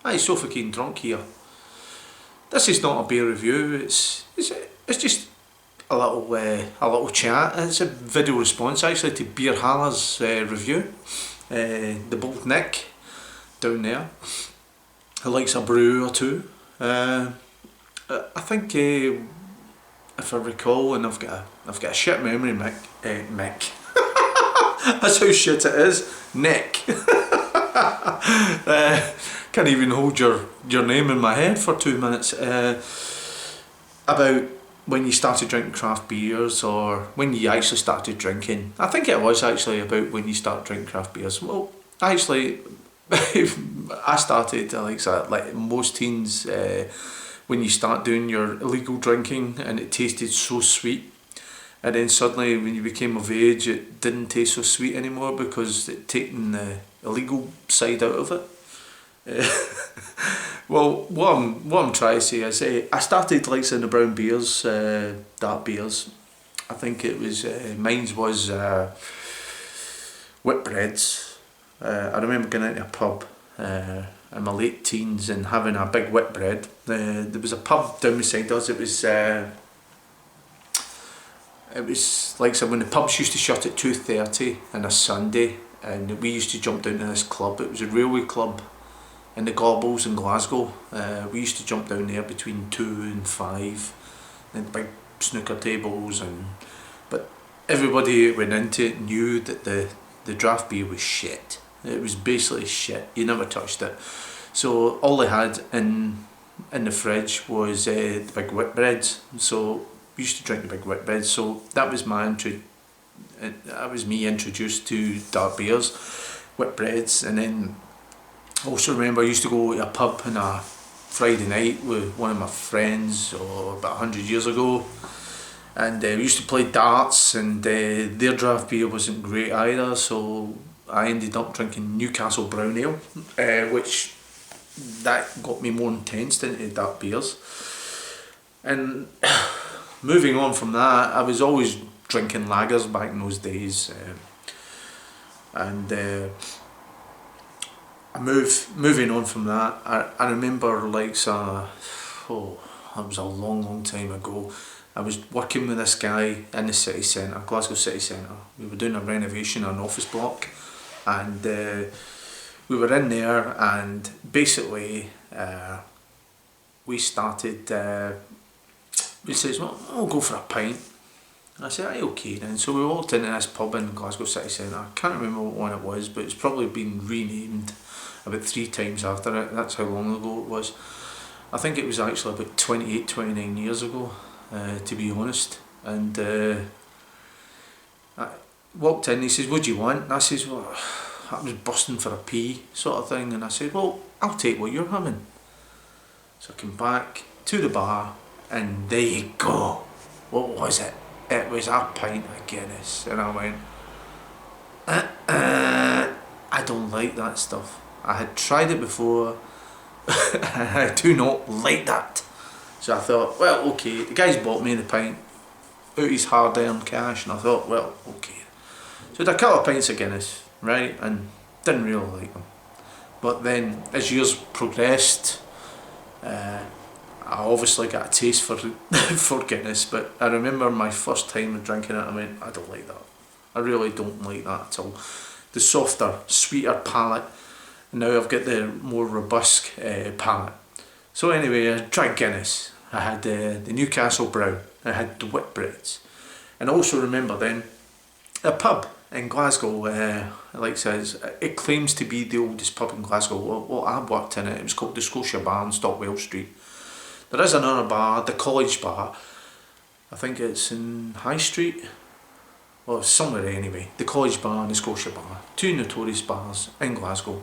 Hi, SofaKingDrunk here. This is not a beer review. It's just a little chat. It's a video response actually to Beerhalla's review. The bold Nick down there, who likes a brew or two. I think if I recall, and I've got a shit memory, Mick. That's how shit it is, Nick. Can't even hold your name in my head for 2 minutes. About when you started drinking craft beers, or when you actually started drinking. I think it was actually about when you started drinking craft beers. Well, actually, I started like most teens when you start doing your illegal drinking and it tasted so sweet. And then suddenly when you became of age it didn't taste so sweet anymore because it taken the illegal side out of it. Well, what I'm trying to say is I started liking the brown beers, dark beers. I think it was, mine was whitbreads. I remember going into a pub in my late teens and having a big whitbread. There was a pub down beside us. It was like, so when the pubs used to shut at 2:30 on a Sunday, and we used to jump down to this club. It was a railway club in the Gobbles in Glasgow. We used to jump down there between 2 and 5, and big snooker tables, but everybody that went into it knew that the draft beer was shit. It was basically shit. You never touched it. So all they had in the fridge was the big whitbreads. So we used to drink the big whitbreads. So that was me introduced to dark beers, whitbreads. And then I also remember I used to go to a pub on a Friday night with one of my friends, about 100 years ago, and we used to play darts, and their draft beer wasn't great either, so I ended up drinking Newcastle Brown Ale, which that got me more intense into dark beers. And moving on from that, I was always drinking lagers back in those days, moving on from that, I remember that was a long time ago. I was working with this guy in the city centre, Glasgow city centre. We were doing a renovation on an office block, and we were in there, and basically we started, we says, well, I'll go for a pint. And I said, aye, okay then. So we walked into this pub in Glasgow city centre. I can't remember what one it was, but it's probably been renamed about 3 times after it. That's how long ago it was. I think it was actually about 28, 29 years ago, to be honest. And I walked in, he says, what do you want? And I says, well, I was busting for a pee sort of thing. And I said, well, I'll take what you're having. So I came back to the bar, and there you go. What was it? It was a pint of Guinness. And I went, I don't like that stuff. I had tried it before, and I do not like that. So I thought, well, okay, the guy's bought me the pint out of his hard-earned cash, and I thought, well, okay. So I had a couple of pints of Guinness, right, and didn't really like them. But then, as years progressed, I obviously got a taste for for Guinness, but I remember my first time drinking it, I went, I don't like that. I really don't like that at all. The softer, sweeter palate. Now I've got the more robust palate. So anyway, I drank Guinness. I had the Newcastle Brown. I had the whitbreads. And I also remember then a pub in Glasgow, like it says, it claims to be the oldest pub in Glasgow. Well, I worked in it. It was called the Scotia Bar on Stockwell Street. There is another bar, the College Bar. I think it's in High Street. Well, somewhere anyway. The College Bar and the Scotia Bar. 2 notorious bars in Glasgow.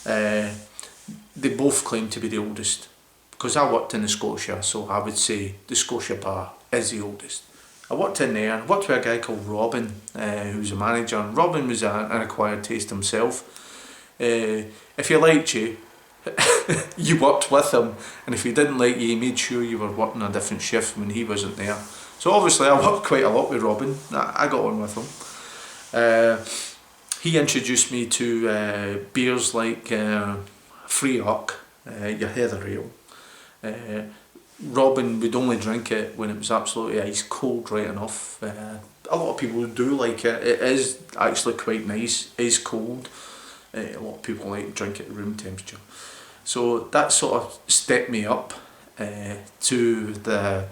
They both claim to be the oldest. Because I worked in the Scotia, so I would say the Scotia Bar is the oldest. I worked in there, I worked with a guy called Robin, who was a manager, and Robin was an acquired taste himself. If he liked you, you worked with him, and if he didn't like you, he made sure you were working a different shift when he wasn't there. So obviously I worked quite a lot with Robin. I got on with him. He introduced me to beers like Free Uck, your Heather Ale. Robin would only drink it when it was absolutely ice cold, right enough. A lot of people do like it. It is actually quite nice. It is cold. A lot of people like to drink it at room temperature. So that sort of stepped me up to the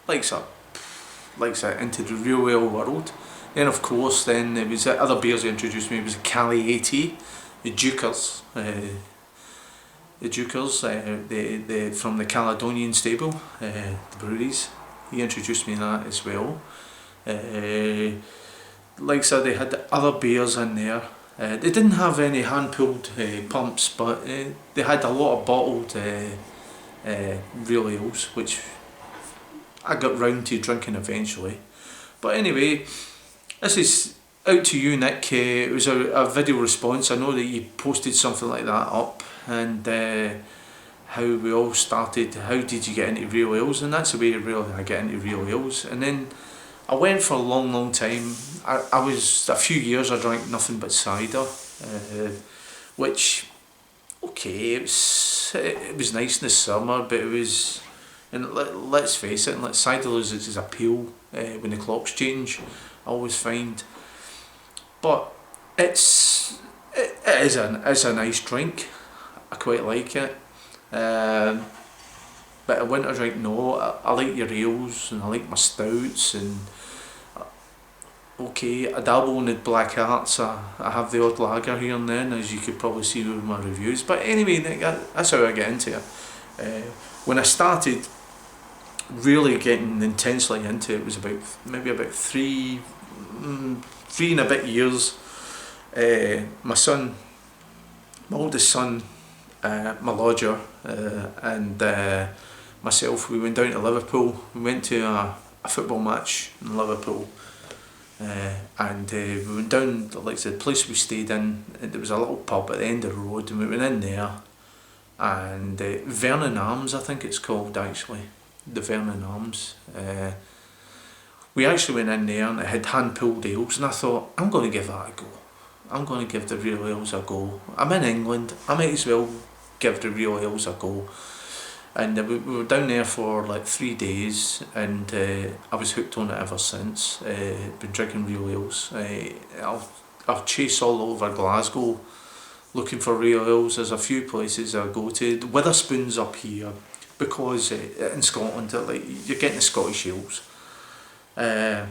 into the real ale world. Then of course, then there was other beers that introduced me. It was Cali 80, the Dukers. The Dukers, the from the Caledonian stable, the breweries. He introduced me to that as well. Like I said, they had other beers in there. They didn't have any hand-pulled pumps, but they had a lot of bottled real ales, which I got round to drinking eventually. But anyway, this is out to you, Nick. It was a video response. I know that you posted something like that up, and how we all started. How did you get into real ales? And that's the way really I get into real ales. And then I went for a long time. I was a few years I drank nothing but cider, which okay, it was nice in the summer, but it was, and let's face it, cider loses its appeal when the clocks change. I always find, but it is a nice drink. I quite like it. But a winter drink, no. I like your ales and I like my stouts, and okay, I dabble in the black arts. I have the odd lager here and then, as you could probably see with my reviews. But anyway, that's how I get into it. When I started really getting intensely into it, was maybe about three and a bit years. My oldest son, my lodger, and myself, we went down to Liverpool. We went to a football match in Liverpool, and we went down, like I said, the place we stayed in, there was a little pub at the end of the road, and we went in there, and Vernon Arms, I think it's called actually, the Vernon Arms. We actually went in there and it had hand-pulled ales, and I thought, I'm going to give that a go. I'm going to give the real ales a go. I'm in England, I might as well give the real ales a go. And we were down there for like 3 days, and I was hooked on it ever since. Been drinking real ales. I've chased all over Glasgow looking for real ales. There's a few places I go to. The Witherspoon's up here, because in Scotland, you're getting the Scottish ales. Yeah,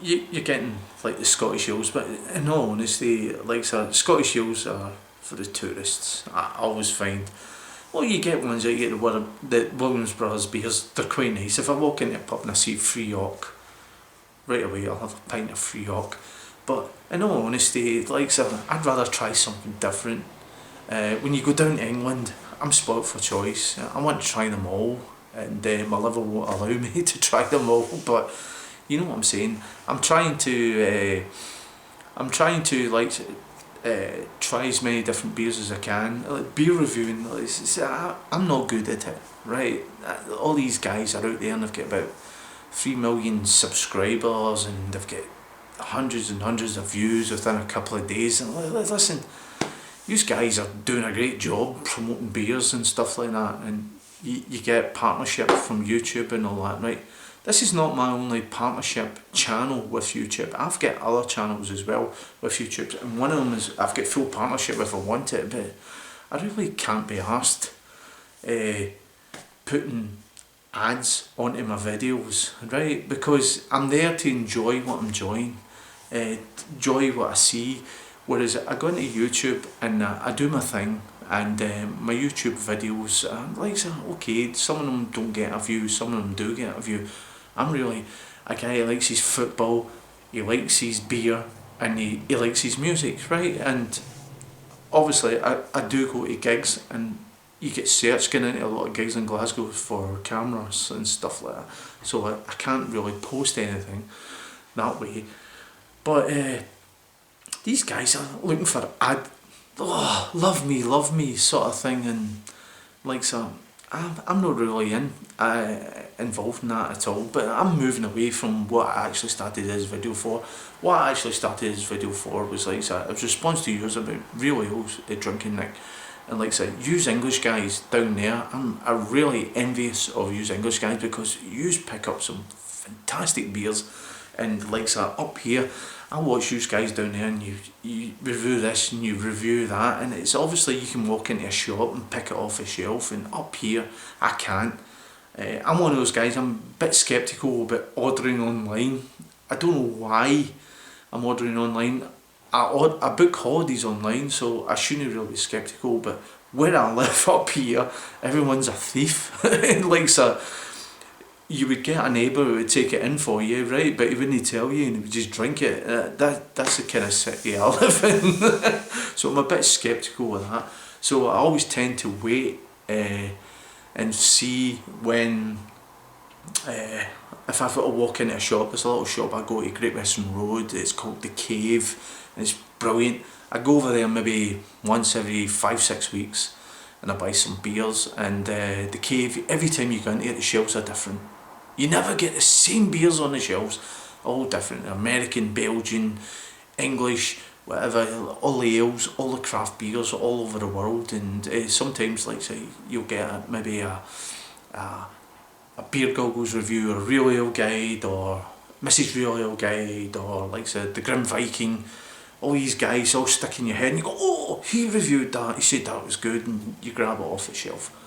you're getting like the Scottish ales, but in all honesty, like so, Scottish ales are for the tourists. I always find, well, you get ones that you get the Williams Brothers beers, they're quite nice. If I walk into a pub and I see Free York, right away I'll have a pint of Free York. But in all honesty, like so, I'd rather try something different. When you go down to England, I'm spoilt for choice. I want to try them all, and my liver won't allow me to try them all, but you know what I'm saying. I'm trying to try as many different beers as I can. Like beer reviewing, I'm not good at it, right? All these guys are out there and they've got about 3 million subscribers, and they've got hundreds and hundreds of views within a couple of days. And listen, these guys are doing a great job promoting beers and stuff like that, and you get partnership from YouTube and all that, right? This is not my only partnership channel with YouTube. I've got other channels as well with YouTube, and one of them is I've got full partnership if I want it, but I really can't be arsed putting ads onto my videos, right? Because I'm there to enjoy what I'm enjoying, enjoy what I see. Whereas I go into YouTube and I do my thing, and my YouTube videos, okay, some of them don't get a view, some of them do get a view. I'm really a guy who likes his football, he likes his beer, and he likes his music, right? And obviously I do go to gigs, and you get searched getting into a lot of gigs in Glasgow for cameras and stuff like that, so I can't really post anything that way. But these guys are looking for love me sort of thing, and like so, I'm not really involved in that at all, but I'm moving away from what I actually started this video for. What I actually started this video for was, like I said, it was response to yours about real ales drinking, Nick. And like I said, yous English guys down there, I'm really envious of yous English guys, because yous pick up some fantastic beers. And like I said, up here, I watch you guys down there, and you review this and you review that, and it's obviously you can walk into a shop and pick it off a shelf, and up here I can't. I'm one of those guys, I'm a bit sceptical about ordering online. I don't know why I'm ordering online. I book holidays online, so I shouldn't really be sceptical, but where I live up here, everyone's a thief. Like so, you would get a neighbour who would take it in for you, right? But he wouldn't tell you, and he would just drink it. That's the kind of city I live in. So I'm a bit sceptical with that. So I always tend to wait and see when, if I've got to walk into a shop. There's a little shop I go to, Great Western Road. It's called The Cave, and it's brilliant. I go over there maybe once every 5-6 weeks, and I buy some beers. And The Cave, every time you go into it, the shelves are different. You never get the same beers on the shelves, all different. American, Belgian, English, whatever, all the ales, all the craft beers all over the world. And sometimes, like say, you'll get maybe a Beer Goggles review, or a Real Ale Guide, or Mrs. Real Ale Guide, or like I said, the Grim Viking. All these guys all stick in your head, and you go, oh, he reviewed that, he said that was good, and you grab it off the shelf.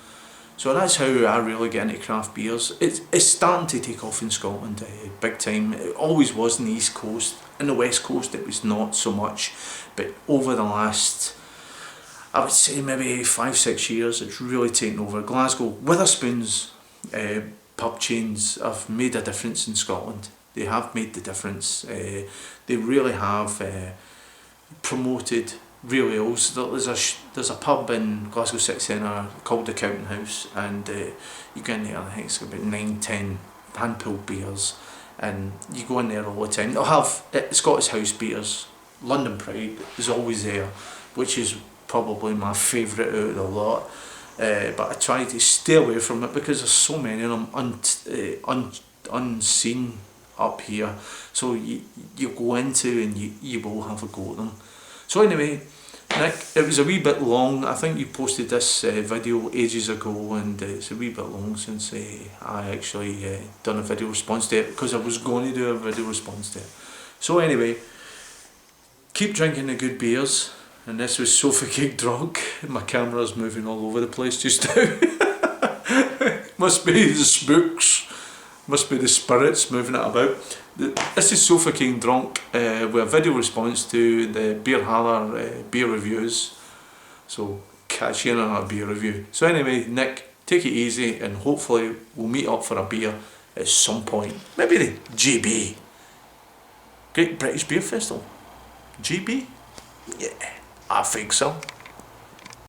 So that's how I really get into craft beers. It's starting to take off in Scotland, big time. It always was in the East Coast. In the West Coast it was not so much, but over the last, I would say maybe 5-6 years, it's really taken over. Glasgow, Witherspoon's pub chains have made a difference in Scotland. They have made the difference. They really have promoted real ales. There's a pub in Glasgow City Centre called the Counting House, and you go in there, I think it's about 9-10 hand-pulled beers, and you go in there all the time. They'll have Scottish House beers. London Pride is always there, which is probably my favourite out of the lot, but I try to stay away from it because there's so many of them unseen up here, so you go into and you will have a go at them. So anyway, Nick, it was a wee bit long. I think you posted this video ages ago, and it's a wee bit long since I actually done a video response to it, because I was going to do a video response to it. So anyway, keep drinking the good beers, and this was SofaKingDrunk. My camera's moving all over the place just now. Must be the spooks. Must be the spirits moving it about. This is SofaKingDrunk with a video response to the Beer Reviews. So catch you on a beer review. So anyway, Nick, take it easy, and hopefully we'll meet up for a beer at some point. Maybe the GB, Great British Beer Festival. GB? Yeah, I think so.